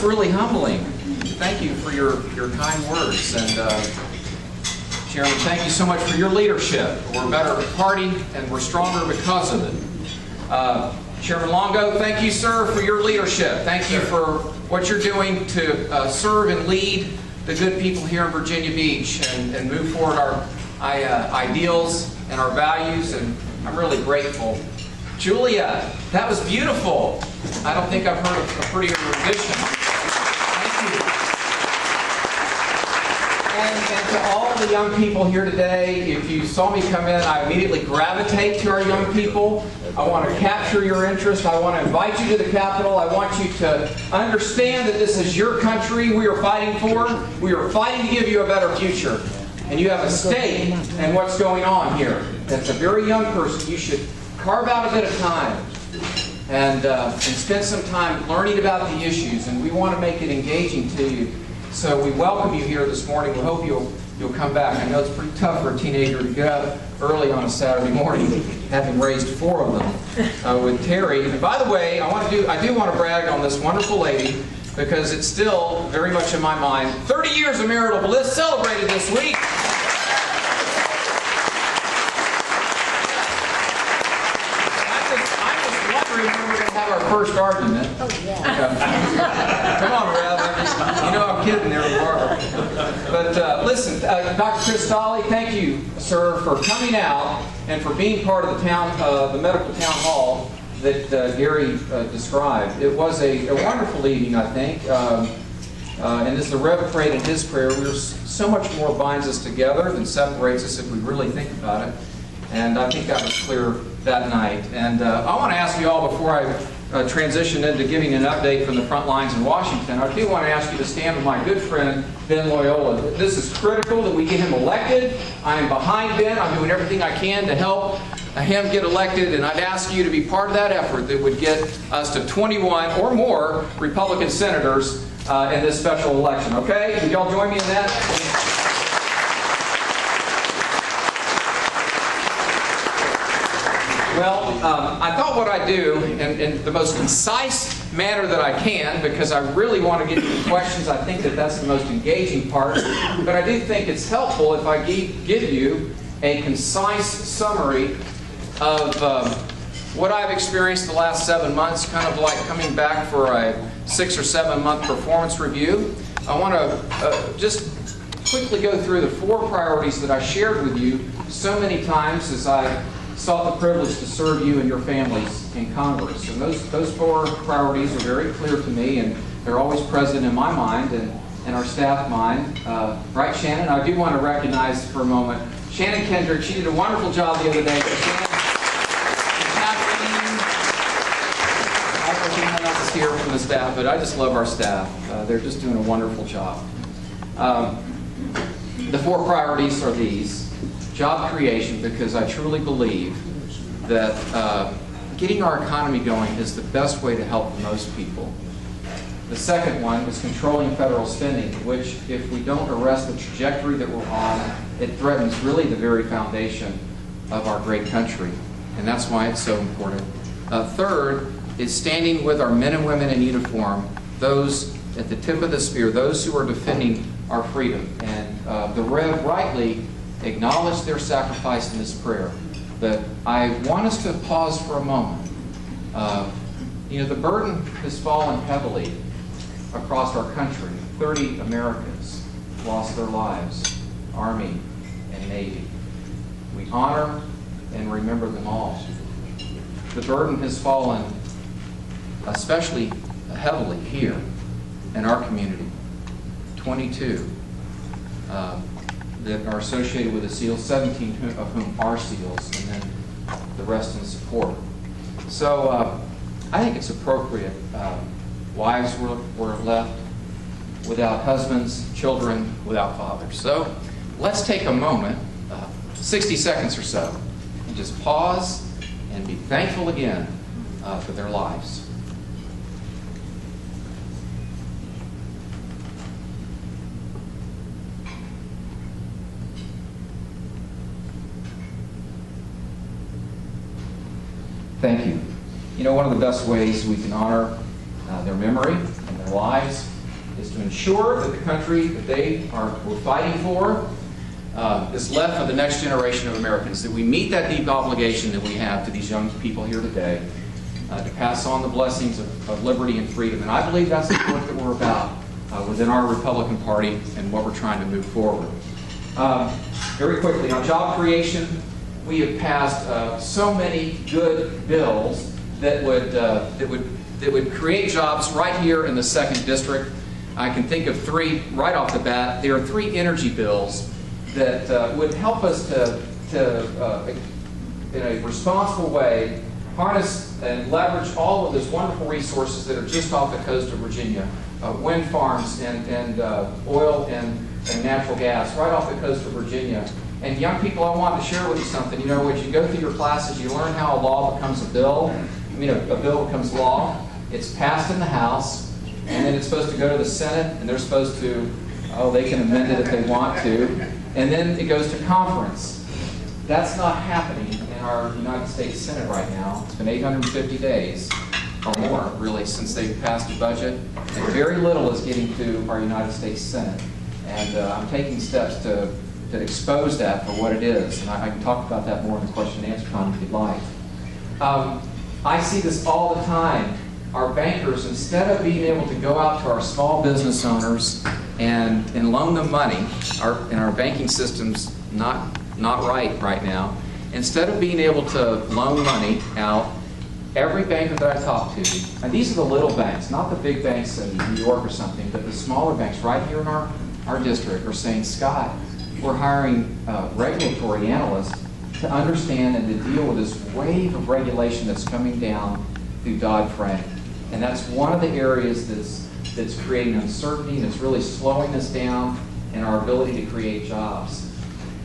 was really humbling. Thank you for your kind words. And Chairman, thank you so much for your leadership. We're a better party and we're stronger because of it. Chairman Longo, thank you, sir, for your leadership. Thank you for what you're doing to serve and lead the good people here in Virginia Beach and move forward our ideals and our values, and I'm really grateful. Julia, that was beautiful. I don't think I've heard a prettier rendition. Thank you. And to all the young people here today, if you saw me come in, I immediately gravitate to our young people. I want to capture your interest. I want to invite you to the Capitol. I want you to understand that this is your country we are fighting for. We are fighting to give you a better future. And you have a stake in what's going on here. As a very young person, you should carve out a bit of time and spend some time learning about the issues. And we want to make it engaging to you. So we welcome you here this morning. We hope you'll come back. I know it's pretty tough for a teenager to get up early on a Saturday morning, having raised 4 of them with Terry. And by the way, I do want to brag on this wonderful lady because it's still very much in my mind. 30 years of marital bliss celebrated this week. Our first argument. Oh, yeah. Come on, Rev. You know I'm kidding there, Barbara. But listen, Dr. Chris Stolley, thank you, sir, for coming out and for being part of the medical town hall that Gary described. It was a wonderful evening, I think. And as the Rev prayed in his prayer, so much more binds us together than separates us if we really think about it. And I think that was clear that night. And I want to ask you all, before I transition into giving an update from the front lines in Washington, I do want to ask you to stand with my good friend, Ben Loyola. This is critical that we get him elected. I am behind Ben. I'm doing everything I can to help him get elected, and I'd ask you to be part of that effort that would get us to 21 or more Republican senators in this special election. Okay? Would y'all join me in that? Well, I thought what I'd do in the most concise manner that I can, because I really want to get to the questions. I think that that's the most engaging part. But I do think it's helpful if I give you a concise summary of what I've experienced the last 7 months, kind of like coming back for a 6 or 7 month performance review. I want to just quickly go through the 4 priorities that I shared with you so many times as I sought the privilege to serve you and your families in Congress. And those 4 priorities are very clear to me, and they're always present in my mind and our staff mind. Right, Shannon? I do want to recognize for a moment Shannon Kendrick. She did a wonderful job the other day. Shannon, everyone else is here from the staff, but I just love our staff. They're just doing a wonderful job. The 4 priorities are these. Job creation, because I truly believe that getting our economy going is the best way to help most people. The second one is controlling federal spending, which, if we don't arrest the trajectory that we're on, it threatens really the very foundation of our great country. And that's why it's so important. Third is standing with our men and women in uniform, those at the tip of the spear, those who are defending our freedom. And the Rev rightly acknowledge their sacrifice in this prayer. But I want us to pause for a moment. The burden has fallen heavily across our country. 30 Americans lost their lives, Army and Navy. We honor and remember them all. The burden has fallen especially heavily here in our community. 22 that are associated with the SEALs, 17 of whom are SEALs, and then the rest in support. So I think it's appropriate. Wives were left without husbands, children without fathers. So let's take a moment, 60 seconds or so, and just pause and be thankful again for their lives. Thank you. You know, one of the best ways we can honor their memory and their lives is to ensure that the country that we're fighting for is left for the next generation of Americans, that we meet that deep obligation that we have to these young people here today to pass on the blessings of liberty and freedom. And I believe that's the point that we're about within our Republican Party and what we're trying to move forward. Very quickly, on job creation, we have passed so many good bills that would create jobs right here in the 2nd District. I can think of 3 right off the bat. There are 3 energy bills that would help us to in a responsible way, harness and leverage all of those wonderful resources that are just off the coast of Virginia. Wind farms and oil and natural gas right off the coast of Virginia. And young people, I want to share with you something. You know, as you go through your classes, you learn how a law becomes a bill. I mean, a bill becomes law. It's passed in the House, and then it's supposed to go to the Senate, and they're supposed to, they can amend it if they want to. And then it goes to conference. That's not happening in our United States Senate right now. It's been 850 days or more, really, since they've passed a budget. And very little is getting to our United States Senate. And I'm taking steps to expose that for what it is. And I can talk about that more in the question and answer time if you'd like. I see this all the time. Our bankers, instead of being able to go out to our small business owners and loan them money, our banking system's not right now. Instead of being able to loan money out, every banker that I talk to, and these are the little banks, not the big banks in New York or something, but the smaller banks right here in our district are saying, Scott, we're hiring regulatory analysts to understand and to deal with this wave of regulation that's coming down through Dodd-Frank. And that's one of the areas that's creating uncertainty, and it's really slowing us down in our ability to create jobs.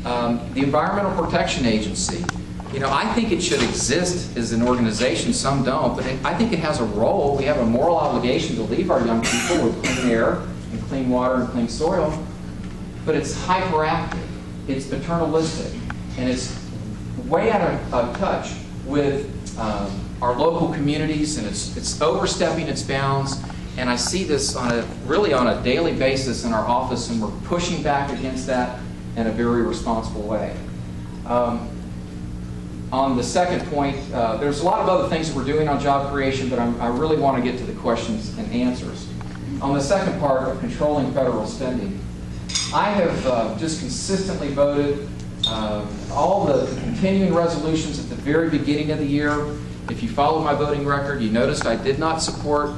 The Environmental Protection Agency, you know, I think it should exist as an organization. Some don't, but I think it has a role. We have a moral obligation to leave our young people with clean air and clean water and clean soil, but it's hyperactive, it's paternalistic, and it's way out of touch with our local communities, and it's overstepping its bounds. And I see this really on a daily basis in our office, and we're pushing back against that in a very responsible way. On the second point, there's a lot of other things that we're doing on job creation, but I really want to get to the questions and answers. On the second part of controlling federal spending, I have just consistently voted all the continuing resolutions at the very beginning of the year. If you follow my voting record, you noticed I did not support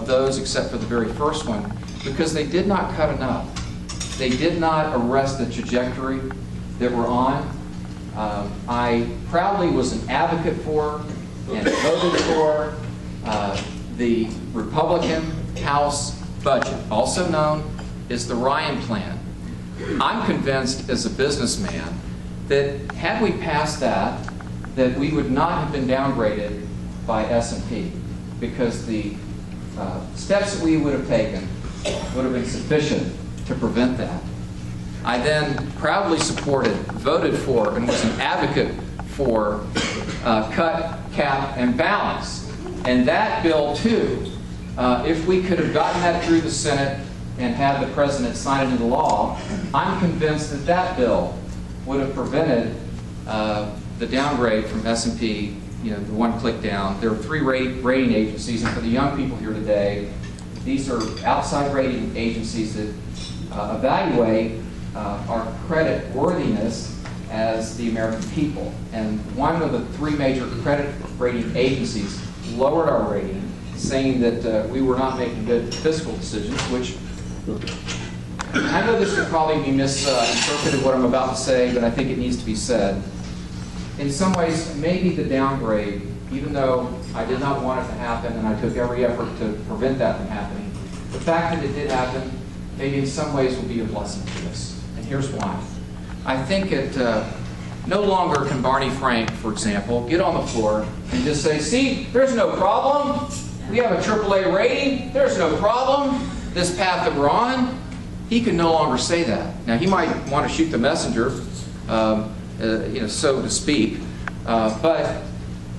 those except for the very first one because they did not cut enough. They did not arrest the trajectory that we're on. I proudly was an advocate for and voted for the Republican House budget, also known as the Ryan Plan. I'm convinced as a businessman that had we passed that we would not have been downgraded by S&P because the steps that we would have taken would have been sufficient to prevent that. I then proudly supported, voted for, and was an advocate for cut, cap, and balance. And that bill, too, if we could have gotten that through the Senate and had the President sign it into law, I'm convinced that that bill would have prevented the downgrade from S&P, you know, the one click down. There are 3 rating agencies, and for the young people here today, these are outside rating agencies that evaluate our credit worthiness as the American people. And one of the 3 major credit rating agencies lowered our rating, saying that we were not making good fiscal decisions, which I know this could probably be misinterpreted, what I'm about to say, but I think it needs to be said. In some ways, maybe the downgrade, even though I did not want it to happen and I took every effort to prevent that from happening, the fact that it did happen maybe in some ways will be a blessing to us. And here's why. I think no longer can Barney Frank, for example, get on the floor and just say, see, there's no problem. We have a AAA rating. There's no problem. This path that we're on, he can no longer say that. Now, he might want to shoot the messenger, you know, so to speak, but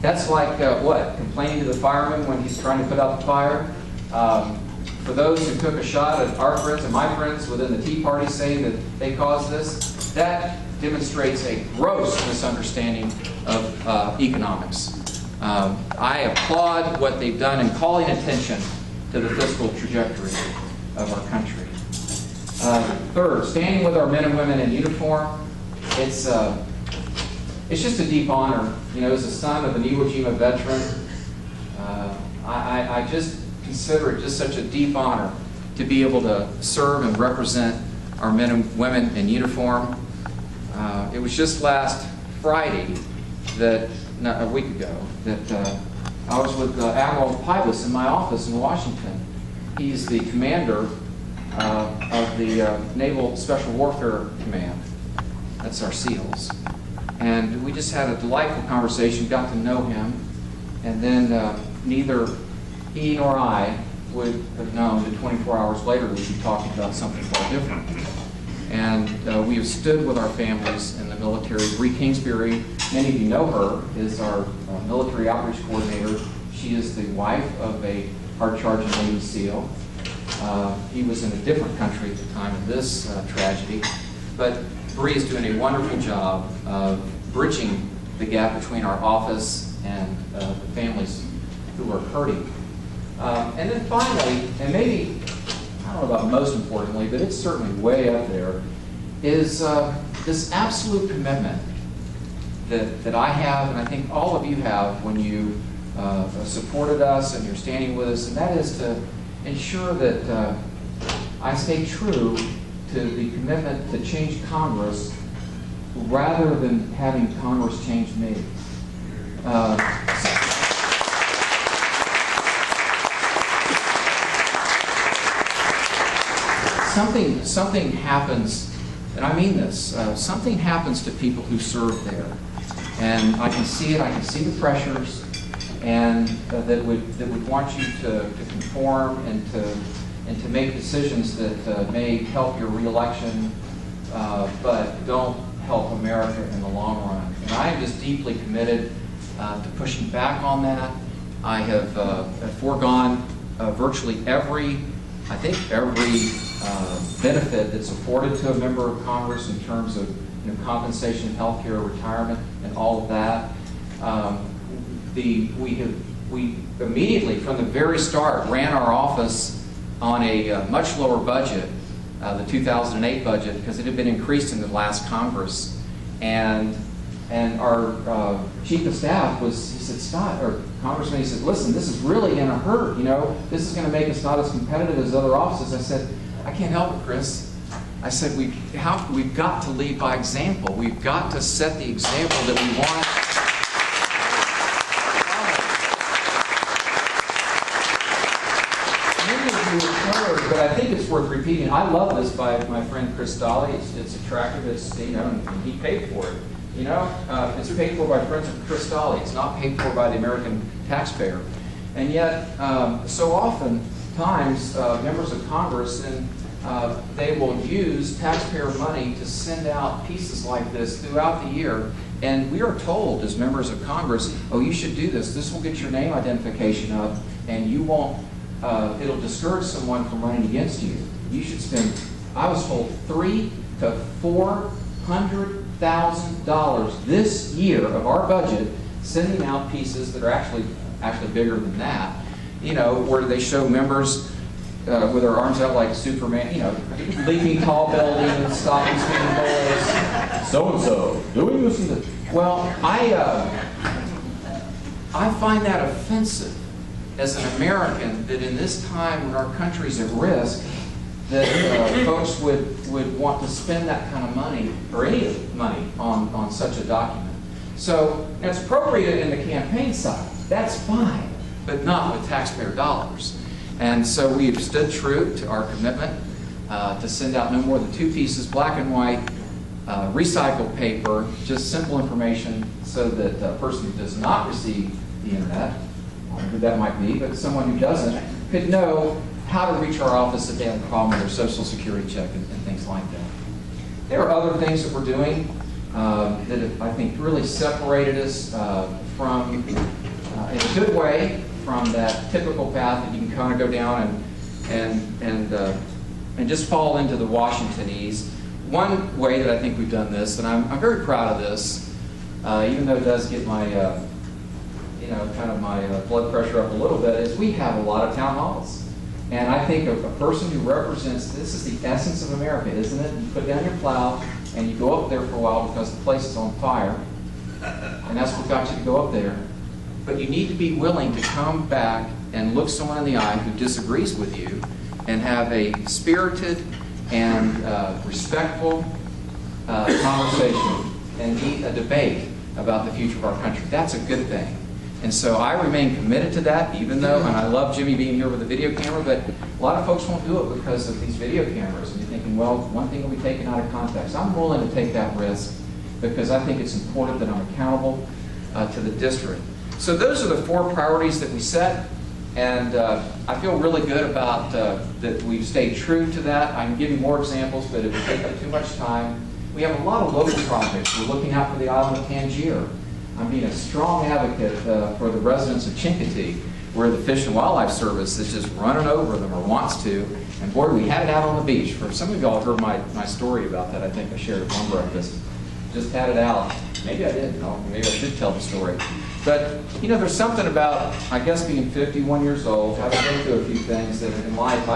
that's like what? Complaining to the fireman when he's trying to put out the fire? For for those who took a shot at our friends and my friends within the Tea Party saying that they caused this, that demonstrates a gross misunderstanding of economics. I applaud what they've done in calling attention to the fiscal trajectory of our country. Third, standing with our men and women in uniform, it's just a deep honor. You know, as a son of an Iwo Jima veteran, I just consider it just such a deep honor to be able to serve and represent our men and women in uniform. It was just last Friday, a week ago, that I was with Admiral Pybus in my office in Washington. He's the commander of the Naval Special Warfare Command. That's our SEALs. And we just had a delightful conversation, got to know him, and then neither he nor I would have known that 24 hours later we'd be talking about something far different. And we have stood with our families in the military. Bree Kingsbury, many of you know her, is our military outreach coordinator. She is the wife of a hard-charging Navy SEAL. He was in a different country at the time of this tragedy. But Bree is doing a wonderful job of bridging the gap between our office and the families who are hurting. And then finally, and maybe, I don't know about most importantly, but it's certainly way up there, is this absolute commitment that I have, and I think all of you have when you supported us and you're standing with us, and that is to ensure that I stay true to the commitment to change Congress rather than having Congress change me. Something happens, and I mean this, something happens to people who serve there. And I can see it, I can see the pressures, and that would want you to conform and to make decisions that may help your reelection, but don't help America in the long run. And I am just deeply committed to pushing back on that. I have foregone virtually every benefit that's afforded to a member of Congress in terms of compensation, health care, retirement, and all of that. We immediately, from the very start, ran our office on a much lower budget, the 2008 budget, because it had been increased in the last Congress. And our chief of staff he said, Scott, or Congressman, he said, listen, this is really going to hurt. This is going to make us not as competitive as other offices. I said, I can't help it, Chris. I said, we've got to lead by example. We've got to set the example that we want. Many of you have heard, but I think it's worth repeating. I love this by my friend Chris Daly. It's attractive. And he paid for it. It's paid for by friends of Chris Daly. It's not paid for by the American taxpayer. And yet, so often times, members of Congress, and they will use taxpayer money to send out pieces like this throughout the year. And we are told as members of Congress, oh, you should do this. This will get your name identification up, and you won't, it'll discourage someone from running against you. You should spend, I was told, $300,000 to $400,000 this year of our budget sending out pieces that are actually bigger than that, where they show members with their arms out like Superman, leaping tall buildings, stopping speeding bulls, so-and-so, doing this and this. Well, I find that offensive as an American, that in this time when our country's at risk, that folks would want to spend that kind of money, or any money, on such a document. So it's appropriate in the campaign side. That's fine, but not with taxpayer dollars. And so we have stood true to our commitment to send out no more than 2 pieces, black and white, recycled paper, just simple information, so that a person who does not receive the internet, who that might be, but someone who doesn't, could know how to reach our office if they have a problem with their Social Security check and things like that. There are other things that we're doing that have, I think, really separated us from, in a good way, from that typical path that you can kind of go down and just fall into the Washingtonese. One way that I think we've done this, and I'm very proud of this, even though it does get my, kind of my blood pressure up a little bit, is we have a lot of town halls. And I think a person who represents, this is the essence of America, isn't it? You put down your plow and you go up there for a while because the place is on fire. And that's what got you to go up there. But you need to be willing to come back and look someone in the eye who disagrees with you and have a spirited and respectful conversation and a debate about the future of our country. That's a good thing. And so I remain committed to that, even though, and I love Jimmy being here with a video camera, but a lot of folks won't do it because of these video cameras. And you're thinking, well, one thing will be taken out of context. I'm willing to take that risk because I think it's important that I'm accountable to the district. So those are the 4 priorities that we set, and I feel really good about that we've stayed true to that. I can give you more examples, but it would take up too much time. We have a lot of local projects. We're looking out for the island of Tangier. I'm being a strong advocate for the residents of Chincoteague, where the Fish and Wildlife Service is just running over them or wants to. And boy, we had it out on the beach. For some of y'all heard my story about that. I think I shared it one breakfast. Just had it out. Maybe I didn't. Maybe I should tell the story. But, there's something about, I guess, being 51 years old, having been through a few things that in life,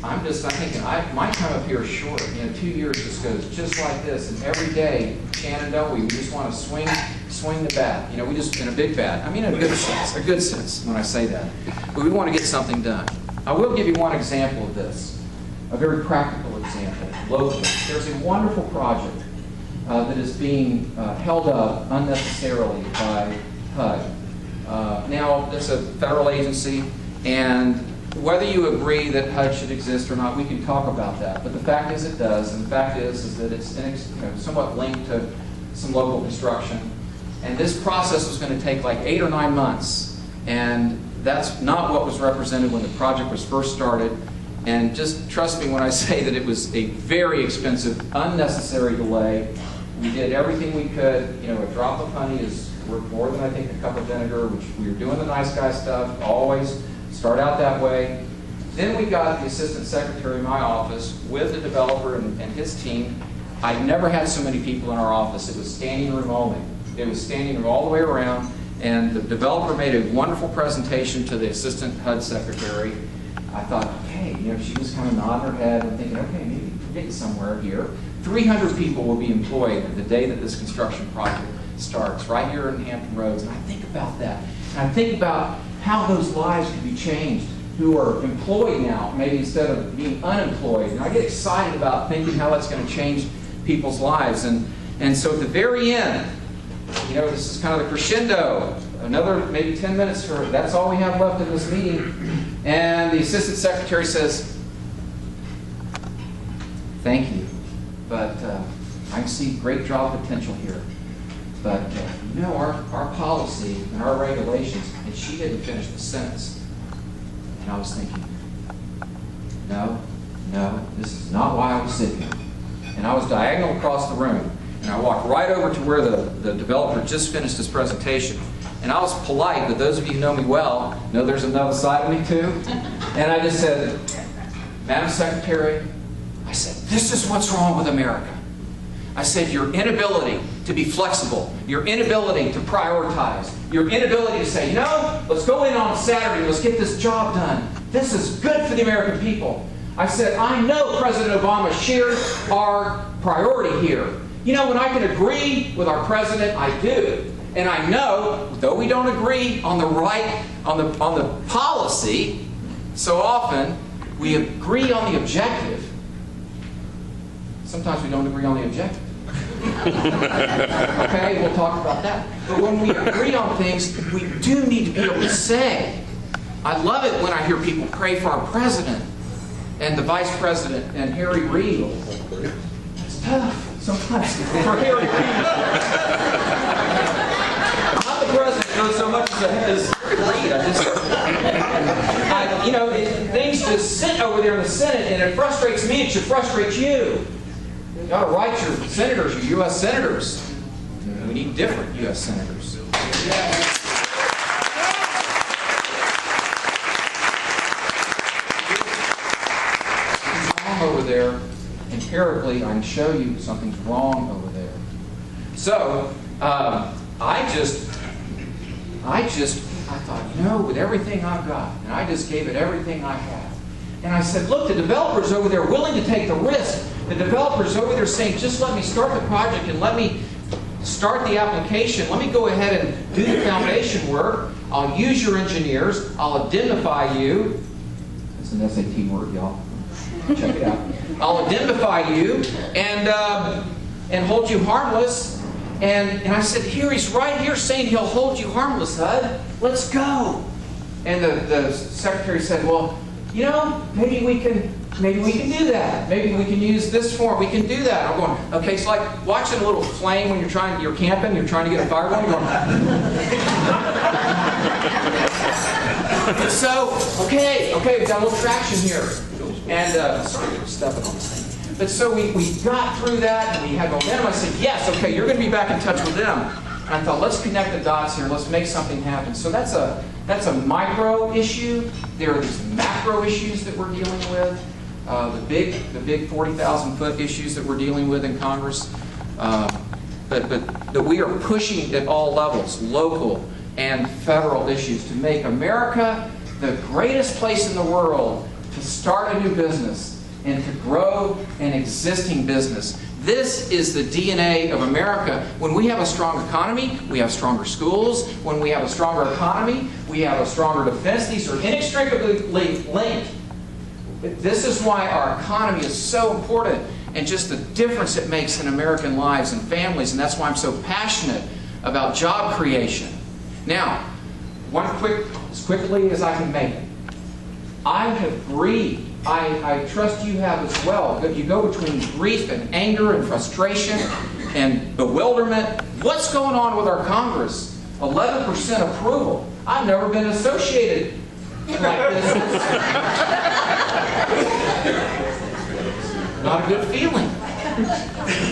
I'm thinking, my time up here is short. 2 years just goes just like this. And every day, Shannon, don't we? We just want to swing the bat. We just, in a big bat. I mean, in a good sense when I say that. But we want to get something done. I will give you one example of this, a very practical example, locally. There's a wonderful project that is being held up unnecessarily by HUD. Now, it's a federal agency, and whether you agree that HUD should exist or not, we can talk about that. But the fact is it does, and the fact is that it's somewhat linked to some local construction. And this process was going to take like 8 or 9 months, and that's not what was represented when the project was first started. And just trust me when I say that it was a very expensive, unnecessary delay. We did everything we could. A drop of honey is worth more than I think a cup of vinegar, which we were doing the nice guy stuff, always start out that way. Then we got the assistant secretary in my office with the developer and his team. I've never had so many people in our office. It was standing room only. It was standing room all the way around, and the developer made a wonderful presentation to the assistant HUD secretary. I thought, okay, she was kind of nodding her head and thinking, okay, maybe we're getting somewhere here. 300 people will be employed the day that this construction project starts, right here in Hampton Roads. And I think about that. And I think about how those lives could be changed who are employed now, maybe instead of being unemployed. And I get excited about thinking how that's going to change people's lives. And so at the very end, this is kind of the crescendo. Another maybe 10 minutes for that's all we have left in this meeting. And the assistant secretary says, thank you, but I see great job potential here. But our policy and our regulations, and she didn't finish the sentence. And I was thinking, no, this is not why I was sitting here. And I was diagonal across the room. And I walked right over to where the developer just finished his presentation. And I was polite, but those of you who know me well know there's another side of me too. And I just said, Madam Secretary, I said, this is what's wrong with America. I said, your inability to be flexible, your inability to prioritize, your inability to say, let's go in on Saturday, let's get this job done. This is good for the American people. I said, I know President Obama shares our priority here. When I can agree with our president, I do. And I know, though we don't agree on the on the policy, so often we agree on the objective. Sometimes we don't agree on the objective. Okay, we'll talk about that. But when we agree on things, we do need to be able to say. I love it when I hear people pray for our president and the vice president and Harry Reid. It's tough sometimes for Harry Reid. Not the president, not so much as Reid. Things just sit over there in the Senate, and it frustrates me. It should frustrate you. You got to write your senators, your U.S. senators. We need different U.S. senators. over there, empirically, I can show you something's wrong over there. So, I thought, no, with everything I've got, and I just gave it everything I have. And I said, look, the developers over there are willing to take the risk. The developers over there saying, just let me start the project and let me start the application. Let me go ahead and do the foundation work. I'll use your engineers. I'll identify you. That's an SAT word, y'all. Check it out. I'll identify you and hold you harmless. And I said, here, he's right here saying he'll hold you harmless, HUD. Let's go. And the secretary said, well, you know, maybe we can do that. Maybe we can use this form. We can do that. I'm going, okay, it's like watching a little flame when you're camping, you're trying to get a fire going. You're going. So, okay, we've got a little traction here. And, sorry for stepping on this thing. But so we got through that, and we had momentum. I said, yes, okay, you're going to be back in touch with them. And I thought, let's connect the dots here. Let's make something happen. So that's a micro issue. There are these macro issues that we're dealing with. The big 40,000-foot issues that we're dealing with in Congress. But we are pushing at all levels, local and federal issues, to make America the greatest place in the world to start a new business and to grow an existing business. This is the DNA of America. When we have a strong economy, we have stronger schools. When we have a stronger economy, we have a stronger defense. These are inextricably linked. This is why our economy is so important, and just the difference it makes in American lives and families, and that's why I'm so passionate about job creation. Now, as quickly as I can make it, I have grieved. I trust you have as well. But you go between grief and anger and frustration and bewilderment. What's going on with our Congress? 11% approval. I've never been associated like this. Not a good feeling.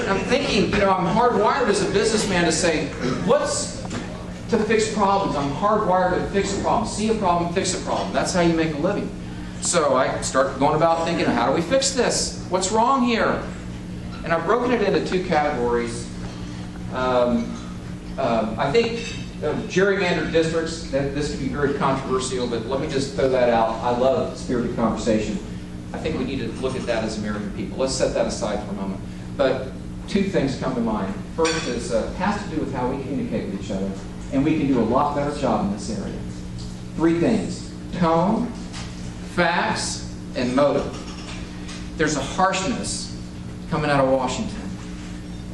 I'm thinking, I'm hardwired as a businessman to say, what's to fix problems? I'm hardwired to fix a problem. See a problem, fix a problem. That's how you make a living. So I start going about thinking, how do we fix this? What's wrong here? And I've broken it into two categories. I think gerrymandered districts, this could be very controversial, but let me just throw that out. I love spirited conversation. I think we need to look at that as American people. Let's set that aside for a moment. But two things come to mind. First is has to do with how we communicate with each other, and we can do a lot better job in this area. Three things: tone, facts, and motive. There's a harshness coming out of Washington.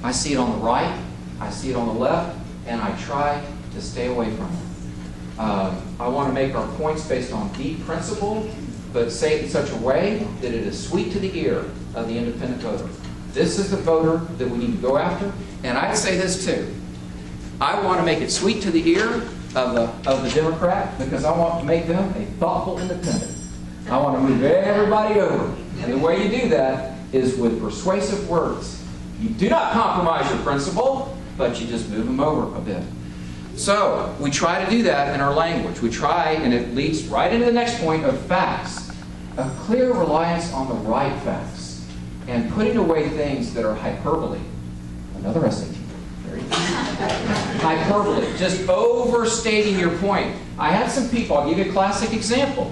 I see it on the right, I see it on the left, and I try to stay away from it. I want to make our points based on deep principle, but say it in such a way that it is sweet to the ear of the independent voter. This is the voter that we need to go after, and I'd say this too. I want to make it sweet to the ear of the Democrat, because I want to make them a thoughtful independent. I want to move everybody over. And the way you do that is with persuasive words. You do not compromise your principle, but you just move them over a bit. So we try to do that in our language. We try, and it leads right into the next point of facts. A clear reliance on the right facts, and putting away things that are hyperbole. Another SAT. Very good. Hyperbole. Just overstating your point. I had some people, I'll give you a classic example.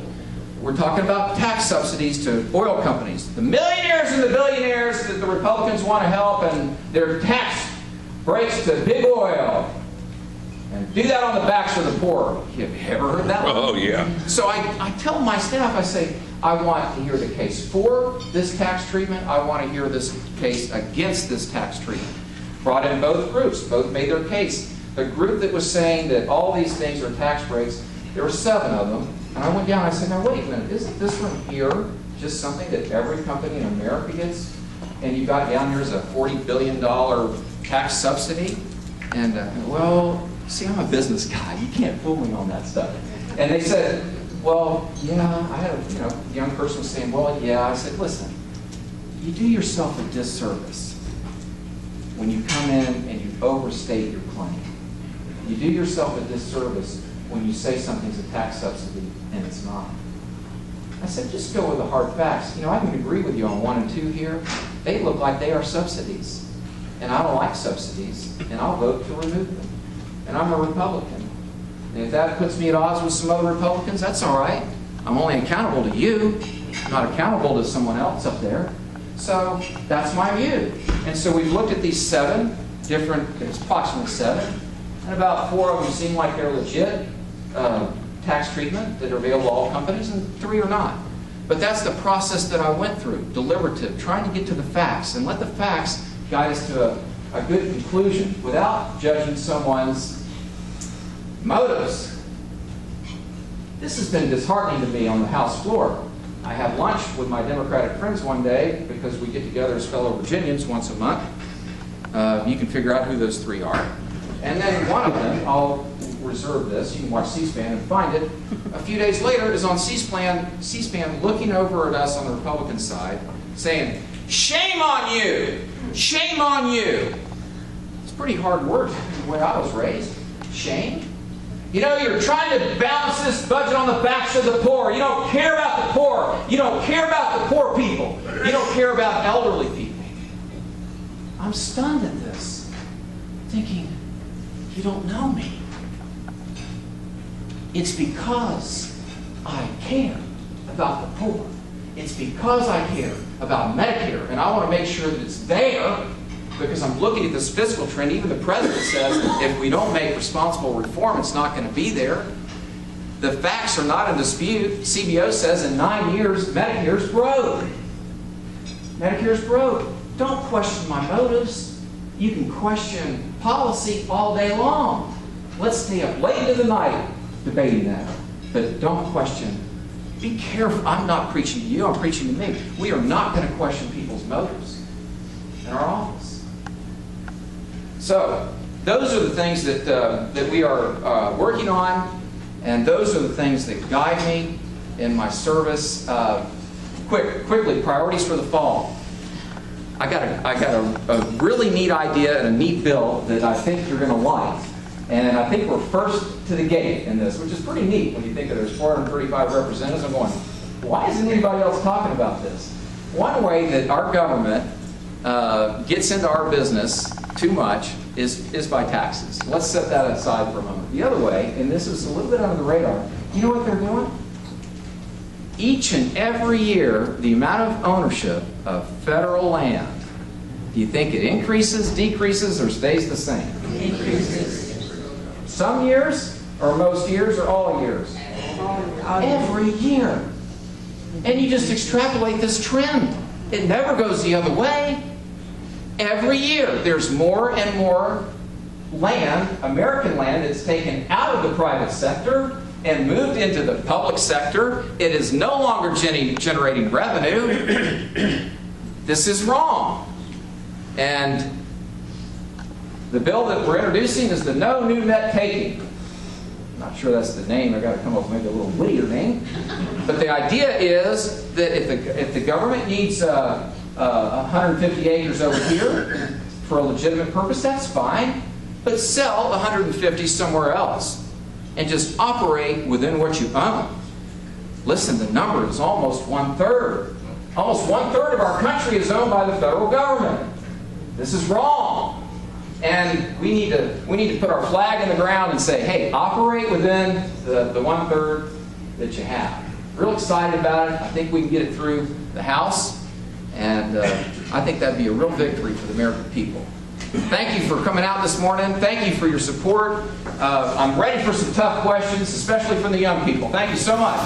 We're talking about tax subsidies to oil companies. The millionaires and the billionaires that the Republicans want to help, and their tax breaks to big oil. And do that on the backs of the poor. Have you ever heard that one? Oh, yeah. So I tell my staff, I say, I want to hear the case for this tax treatment. I want to hear this case against this tax treatment. Brought in both groups. Both made their case. The group that was saying that all these things are tax breaks, there were 7 of them. And I went down and I said, now wait a minute, isn't this one here just something that every company in America gets? And you got down here as a $40 billion tax subsidy? And, well, see, I'm a business guy. You can't fool me on that stuff. And they said, well, yeah, I had a young person was saying, well, yeah. I said, listen, you do yourself a disservice when you come in and you overstate your claim. You do yourself a disservice when you say something's a tax subsidy and it's not. I said, just go with the hard facts. You know, I can agree with you on 1 and 2 here. They look like they are subsidies. And I don't like subsidies, and I'll vote to remove them. And I'm a Republican. And if that puts me at odds with some other Republicans, that's all right. I'm only accountable to you, not accountable to someone else up there. So that's my view. And so we've looked at these 7 different, it's approximately 7, and about 4 of them seem like they're legit tax treatment that are available to all companies, and 3 are not. But that's the process that I went through, deliberative, trying to get to the facts, and let the facts guide us to a good conclusion without judging someone's motives. This has been disheartening to me on the House floor. I have lunch with my Democratic friends one day because we get together as fellow Virginians once a month. You can figure out who those 3 are. And then one of them, I'll reserve this, you can watch C-SPAN and find it, a few days later is on C-SPAN looking over at us on the Republican side saying, "Shame on you! Shame on you!" It's pretty hard words the way I was raised. Shame? You know, you're trying to balance this budget on the backs of the poor. You don't care about the poor. You don't care about the poor people. You don't care about elderly people. I'm stunned at this, thinking, you don't know me. It's because I care about the poor. It's because I care about Medicare, and I want to make sure that it's there, because I'm looking at this fiscal trend. Even the president says if we don't make responsible reform, it's not going to be there. The facts are not in dispute. CBO says in 9 years, Medicare's broke. Medicare's broke. Don't question my motives. You can question policy all day long. Let's stay up late into the night debating that. But don't question. Be careful. I'm not preaching to you. I'm preaching to me. We are not going to question people's motives in our office. So those are the things that we are working on, and those are the things that guide me in my service. Quickly, priorities for the fall. I got a really neat idea and a neat bill that I think you're going to like. And I think we're first to the gate in this, which is pretty neat when you think that there's 435 representatives. I'm going, why isn't anybody else talking about this? One way that our government gets into our business too much is by taxes. Let's set that aside for a moment. The other way, and this is a little bit under the radar, you know what they're doing? Each and every year, the amount of ownership of federal land, do you think it increases, decreases, or stays the same? Increases. Some years, or most years, or all years? Every year. And you just extrapolate this trend. It never goes the other way. Every year, there's more and more land, American land, that's taken out of the private sector and moved into the public sector. It is no longer generating revenue. This is wrong. And the bill that we're introducing is the No New Net Taking. I'm not sure that's the name. I've got to come up with maybe a little wittier name. But the idea is that if the government needs 150 acres over here for a legitimate purpose, that's fine. But sell 150 somewhere else and just operate within what you own. Listen, the number is almost 1/3. Almost 1/3 of our country is owned by the federal government. This is wrong. And we need to put our flag in the ground and say, hey, operate within the 1/3 that you have. Real excited about it. I think we can get it through the House. And I think that'd be a real victory for the American people. Thank you for coming out this morning. Thank you for your support. I'm ready for some tough questions, especially from the young people. Thank you so much.